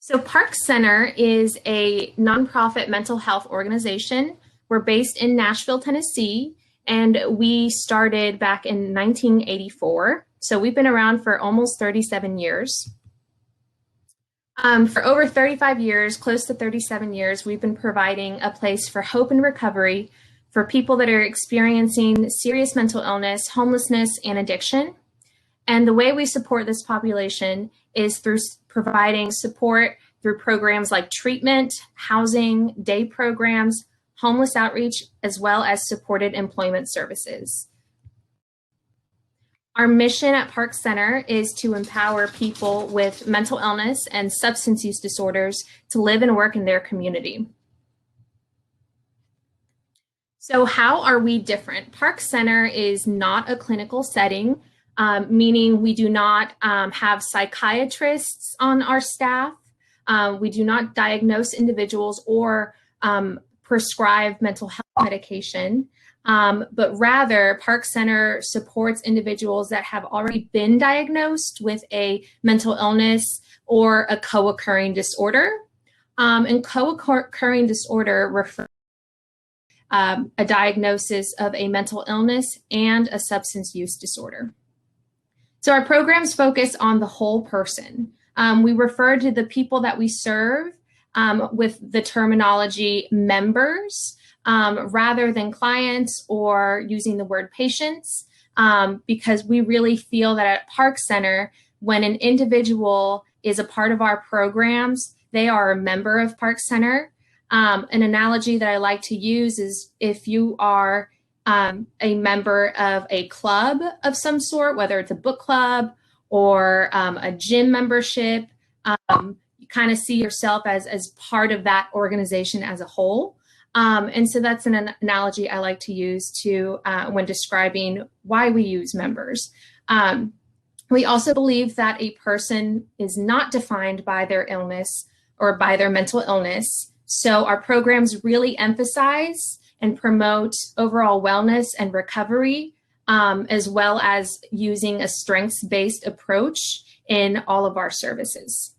So Park Center is a nonprofit mental health organization. We're based in Nashville, Tennessee, and we started back in 1984. So we've been around for almost 37 years. For over 35 years, close to 37 years, we've been providing a place for hope and recovery for people that are experiencing serious mental illness, homelessness, and addiction. And the way we support this population is through providing support through programs like treatment, housing, day programs, homeless outreach, as well as supported employment services. Our mission at Park Center is to empower people with mental illness and substance use disorders to live and work in their community. So how are we different? Park Center is not a clinical setting, meaning we do not have psychiatrists on our staff. We do not diagnose individuals or prescribe mental health medication, but rather Park Center supports individuals that have already been diagnosed with a mental illness or a co-occurring disorder. And co-occurring disorder refers a diagnosis of a mental illness and a substance use disorder. So our programs focus on the whole person. We refer to the people that we serve with the terminology members rather than clients or using the word patients, because we really feel that at Park Center, when an individual is a part of our programs, they are a member of Park Center. An analogy that I like to use is if you are a member of a club of some sort, whether it's a book club or a gym membership, you kind of see yourself as part of that organization as a whole. And so that's an analogy I like to use to when describing why we use members. We also believe that a person is not defined by their illness or by their mental illness. So our programs really emphasize and promote overall wellness and recovery, as well as using a strengths-based approach in all of our services.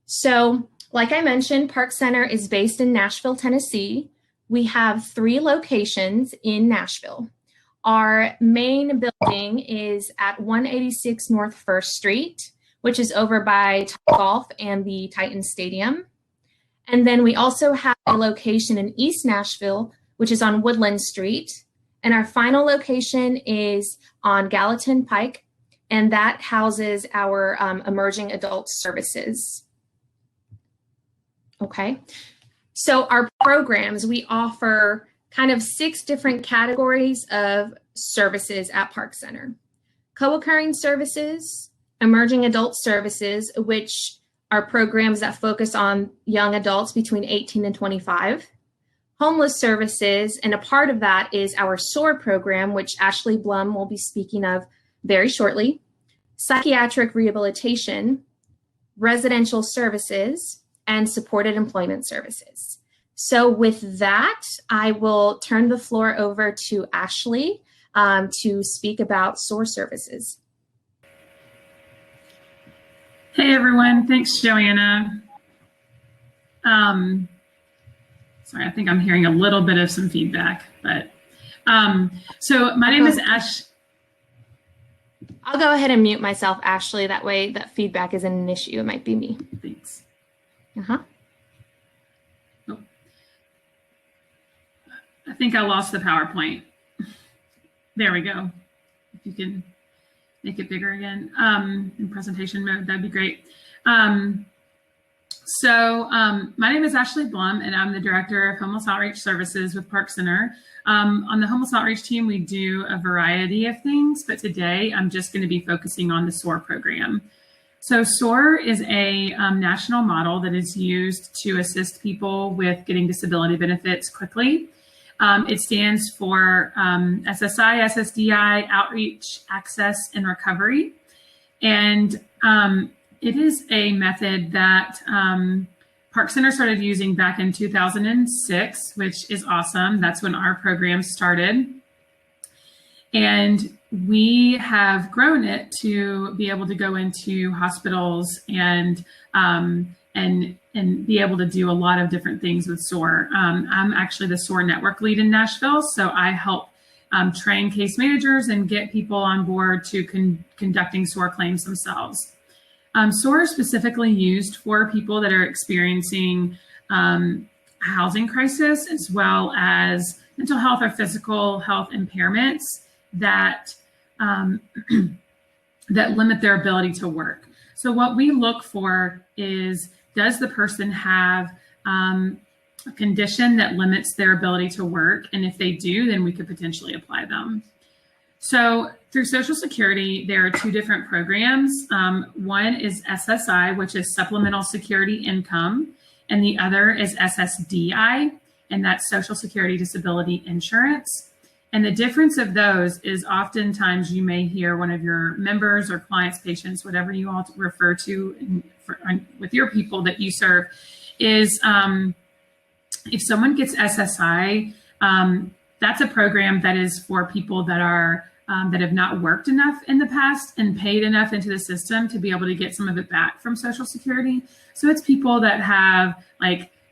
So, like I mentioned, Park Center is based in Nashville, Tennessee. We have 3 locations in Nashville. Our main building is at 186 North First Street, which is over by Golf and the Titan Stadium. And then we also have a location in East Nashville, which is on Woodland Street. And our final location is on Gallatin Pike, and that houses our emerging adult services. Okay, so our programs, we offer kind of 6 different categories of services at Park Center. Co-occurring services, emerging adult services, which are programs that focus on young adults between 18 and 25. Homeless services, and a part of that is our SOAR program, which Ashley Blum will be speaking of very shortly. Psychiatric rehabilitation, residential services, and supported employment services. So with that, I will turn the floor over to Ashley to speak about SOAR services. Hey everyone, thanks Joanna. Sorry, I think I'm hearing a little bit of some feedback, but so my name is Ash. I'll go ahead and mute myself, Ashley. That way that feedback isn't an issue. It might be me. Thanks. Oh. I think I lost the PowerPoint. There we go. If you can make it bigger again in presentation mode, that'd be great. My name is Ashley Blum, and I'm the Director of Homeless Outreach Services with Park Center. On the Homeless Outreach team, we do a variety of things, but today I'm just going to be focusing on the SOAR program. So SOAR is a national model that is used to assist people with getting disability benefits quickly. It stands for SSI, SSDI, Outreach, Access, and Recovery. And it is a method that Park Center started using back in 2006, which is awesome. That's when our program started. And we have grown it to be able to go into hospitals and be able to do a lot of different things with SOAR. I'm actually the SOAR network lead in Nashville, so I help train case managers and get people on board to conducting SOAR claims themselves. SOAR is specifically used for people that are experiencing housing crisis, as well as mental health or physical health impairments that that limit their ability to work. So what we look for is, does the person have a condition that limits their ability to work? And if they do, then we could potentially apply them. So through Social Security, there are two different programs. One is SSI, which is Supplemental Security Income, and the other is SSDI, and that's Social Security Disability Insurance. And the difference of those is oftentimes you may hear one of your members or clients, patients, whatever you all refer to with your people that you serve, is if someone gets SSI, that's a program that is for people that are that have not worked enough in the past and paid enough into the system to be able to get some of it back from Social Security. So it's people that have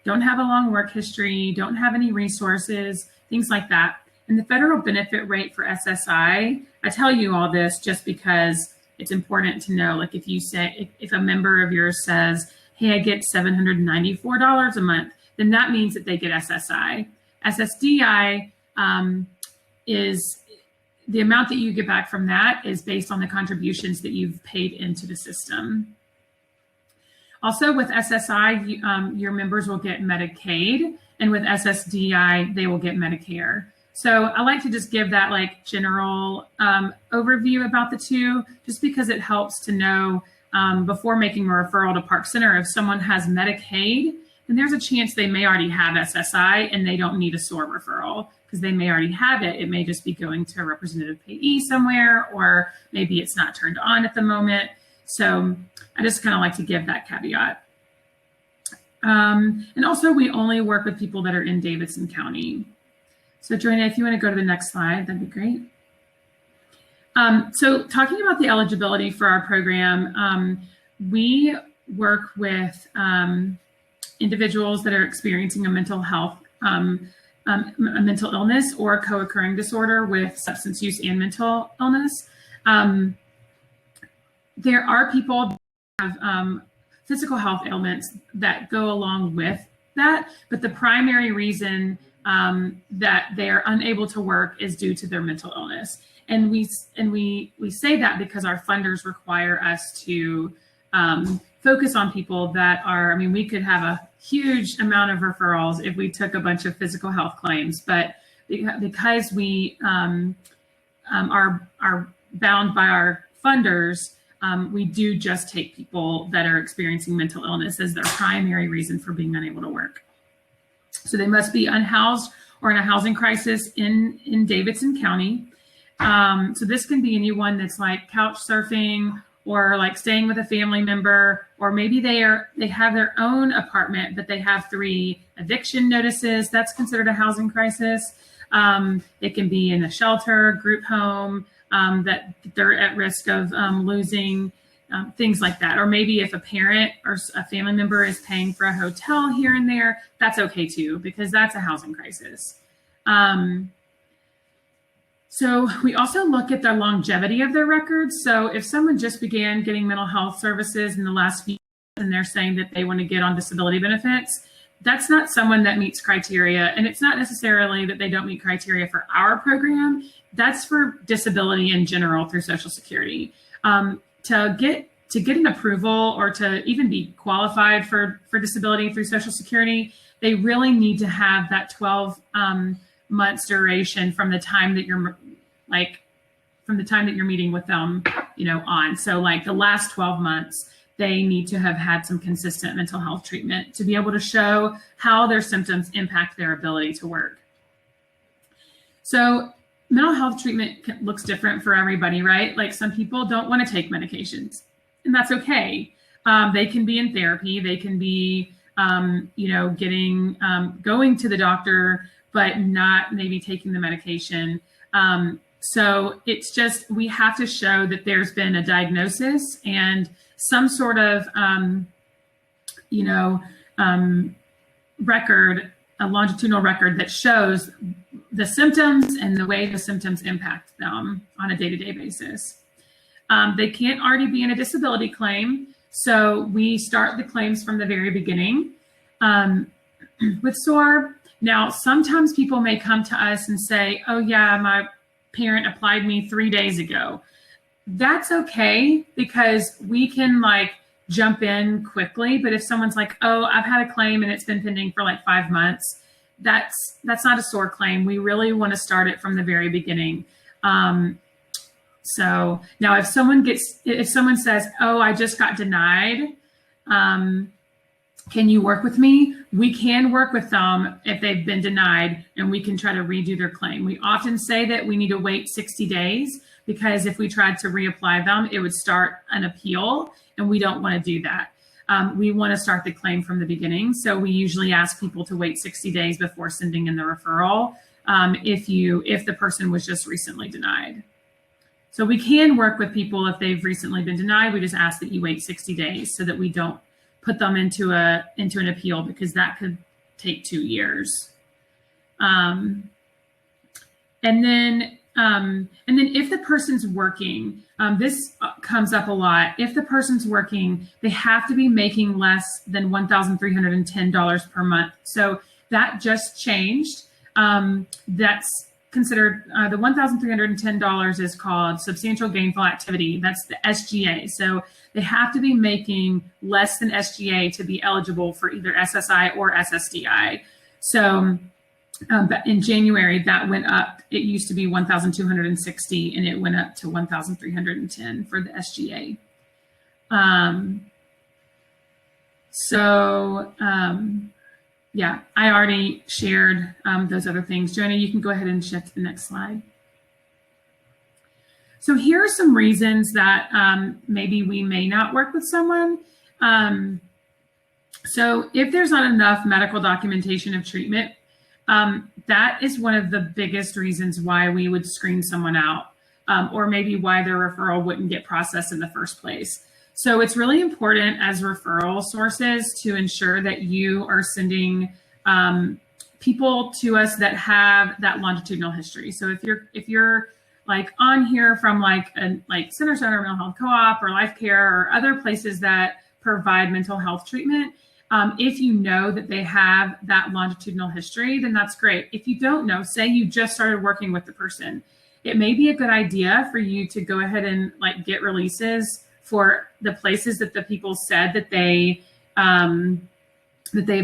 don't have a long work history, don't have any resources, things like that. And the federal benefit rate for SSI, I tell you all this just because it's important to know, if you say, if a member of yours says, hey, I get $794 a month, then that means that they get SSI. SSDI is the amount that you get back from that is based on the contributions that you've paid into the system. Also with SSI, your members will get Medicaid, and with SSDI, they will get Medicare. So I like to just give that general overview about the two, just because it helps to know before making a referral to Park Center, if someone has Medicaid, then there's a chance they may already have SSI and they don't need a SOAR referral because they may already have it. It may just be going to a representative payee somewhere, or maybe it's not turned on at the moment. So I just kind of like to give that caveat. And also, we only work with people that are in Davidson County. So Joanna, if you want to go to the next slide, that'd be great. So talking about the eligibility for our program, we work with individuals that are experiencing a mental health, a mental illness or a co-occurring disorder with substance use and mental illness. There are people that have physical health ailments that go along with that, but the primary reason that they're unable to work is due to their mental illness. And we say that because our funders require us to focus on people that are, we could have a huge amount of referrals if we took a bunch of physical health claims, but because we are bound by our funders, we do just take people that are experiencing mental illness as their primary reason for being unable to work. So they must be unhoused or in a housing crisis in Davidson County. So this can be anyone that's couch surfing or staying with a family member, or maybe they have their own apartment, but they have 3 eviction notices. That's considered a housing crisis. They can be in a shelter, group home, that they're at risk of losing, things like that. Or maybe if a parent or a family member is paying for a hotel here and there, that's okay too, because that's a housing crisis. So we also look at the longevity of their records. So if someone just began getting mental health services in the last few years and they're saying that they want to get on disability benefits, that's not someone that meets criteria. And it's not necessarily that they don't meet criteria for our program. That's for disability in general through Social Security. To get an approval or to even be qualified for disability through Social Security, they really need to have that 12 months duration from the time that you're meeting with them, on. So the last 12 months, they need to have had some consistent mental health treatment to be able to show how their symptoms impact their ability to work. So mental health treatment looks different for everybody, right? Some people don't want to take medications, and that's okay. They can be in therapy. They can be, going to the doctor, but not maybe taking the medication. So it's just, we have to show that there's been a diagnosis and some sort of, record, a longitudinal record that shows the symptoms and the way the symptoms impact them on a day-to-day basis. They can't already be in a disability claim, so we start the claims from the very beginning with SOAR. Now, sometimes people may come to us and say, oh yeah, my parent applied me 3 days ago. That's okay, because we can jump in quickly. But if someone's like, oh, I've had a claim and it's been pending for 5 months, that's not a SOAR claim. We really want to start it from the very beginning. So now if someone says, oh, I just got denied, can you work with me? We can work with them if they've been denied, and we can try to redo their claim. We often say that we need to wait 60 days because if we tried to reapply them, it would start an appeal, and we don't want to do that. We want to start the claim from the beginning. So we usually ask people to wait 60 days before sending in the referral if the person was just recently denied. So we can work with people if they've recently been denied. We just ask that you wait 60 days so that we don't put them into an appeal, because that could take 2 years. And then if the person's working, this comes up a lot. If the person's working, they have to be making less than $1,310 per month. So that just changed. That's considered, the $1,310 is called substantial gainful activity. That's the SGA. So they have to be making less than SGA to be eligible for either SSI or SSDI. So but in January, that went up. It used to be 1,260 and it went up to 1,310 for the SGA. Yeah, I already shared those other things. Joanna, you can go ahead and shift to the next slide. So here are some reasons that maybe we may not work with someone. So if there's not enough medical documentation of treatment, that is one of the biggest reasons why we would screen someone out, or maybe why their referral wouldn't get processed in the first place. So it's really important as referral sources to ensure that you are sending people to us that have that longitudinal history. So if you're on here from Center Center Mental Health Co-op or Life Care or other places that provide mental health treatment, if you know that they have that longitudinal history, then that's great. If you don't know, say you just started working with the person, it may be a good idea for you to go ahead and get releases for the places that the people said that they've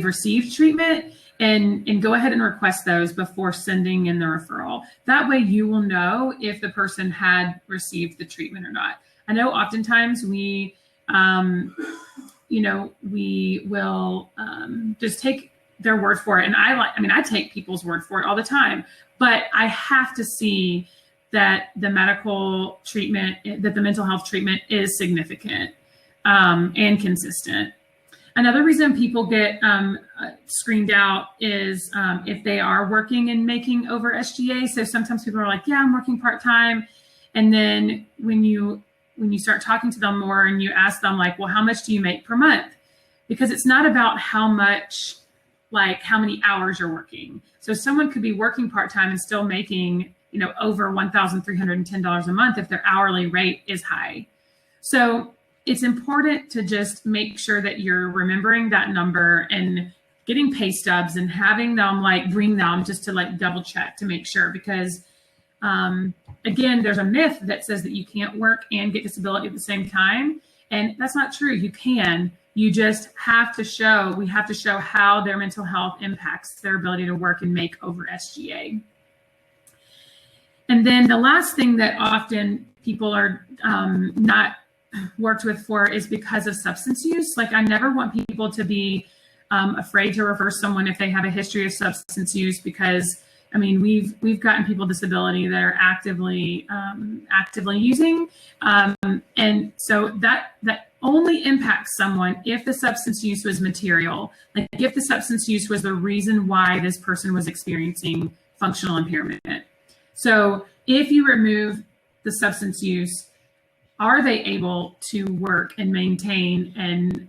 received treatment, and go ahead and request those before sending in the referral. That way you will know if the person had received the treatment or not. I know oftentimes we will just take their word for it. And I take people's word for it all the time, but I have to see that the medical treatment, that the mental health treatment is significant and consistent. Another reason people get screened out is if they are working and making over SGA. So sometimes people are like, yeah, I'm working part-time. And then when you start talking to them more and you ask them well, how much do you make per month? Because it's not about how much, how many hours you're working. So someone could be working part-time and still making, over $1,310 a month if their hourly rate is high. So it's important to just make sure that you're remembering that number and getting pay stubs and having them bring them just to double check to make sure, because again, there's a myth that says that you can't work and get disability at the same time. And that's not true. You can. You just have to show, we have to show how their mental health impacts their ability to work and make over SGA. And then the last thing that often people are not worked with for is because of substance use. I never want people to be afraid to refer someone if they have a history of substance use, because we've gotten people with disability that are actively using, and so that only impacts someone if the substance use was material, if the substance use was the reason why this person was experiencing functional impairment. So if you remove the substance use, are they able to work and maintain and,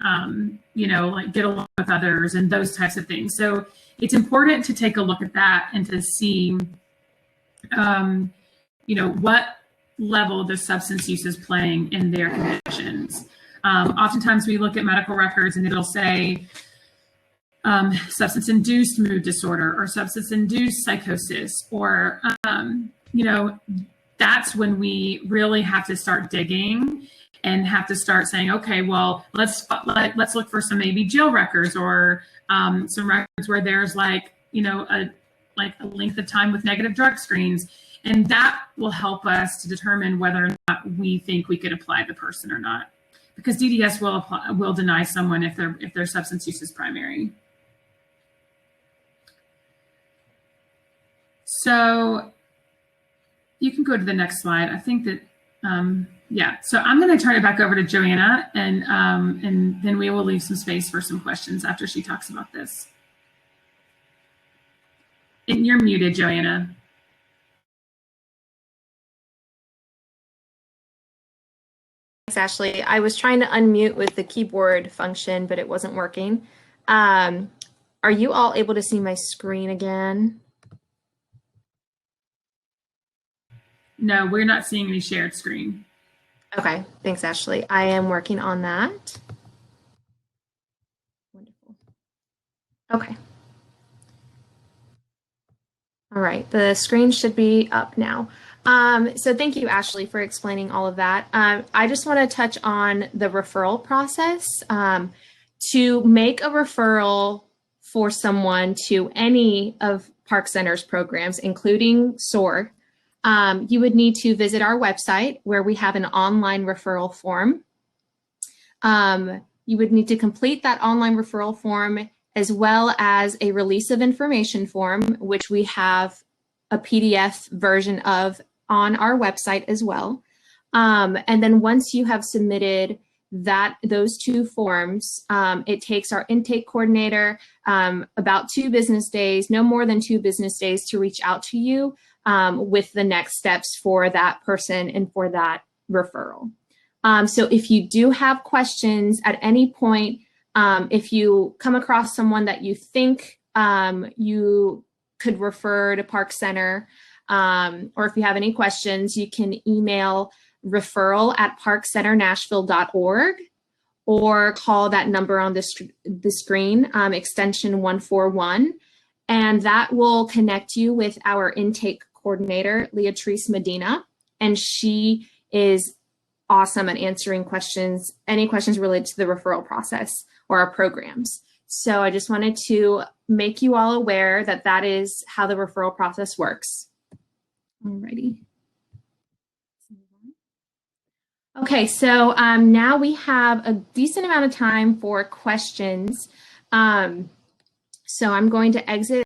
like get along with others and those types of things? So it's important to take a look at that and to see, what level the substance use is playing in their conditions. Oftentimes we look at medical records and it'll say substance-induced mood disorder or substance-induced psychosis, or, that's when we really have to start digging and have to start saying, okay, well, let's look for some maybe jail records or some records where there's a length of time with negative drug screens. And that will help us to determine whether or not we think we could apply the person or not, because DDS will deny someone if their substance use is primary. So you can go to the next slide. I think that, So I'm going to turn it back over to Joanna, and then we will leave some space for some questions after she talks about this. And you're muted, Joanna. Thanks, Ashley. I was trying to unmute with the keyboard function, but it wasn't working. Are you all able to see my screen again? No, we're not seeing any shared screen. Okay, thanks, Ashley. I am working on that. Wonderful. Okay. All right, the screen should be up now. So thank you, Ashley, for explaining all of that. I just want to touch on the referral process. To make a referral for someone to any of Park Center's programs, including SOAR, you would need to visit our website where we have an online referral form. You would need to complete that online referral form as well as a release of information form, which we have a PDF version of on our website as well. And then once you have submitted those two forms, it takes our intake coordinator about 2 business days, no more than 2 business days, to reach out to you with the next steps for that person and for that referral. So if you do have questions at any point, if you come across someone that you think you could refer to Park Center, or if you have any questions, you can email referral@parkcenternashville.org or call that number on the screen, extension 141, and that will connect you with our intake coordinator, Leatrice Medina, and she is awesome at answering questions, any questions related to the referral process or our programs. So I just wanted to make you all aware that that is how the referral process works. Alrighty. Okay, so now we have a decent amount of time for questions. So I'm going to exit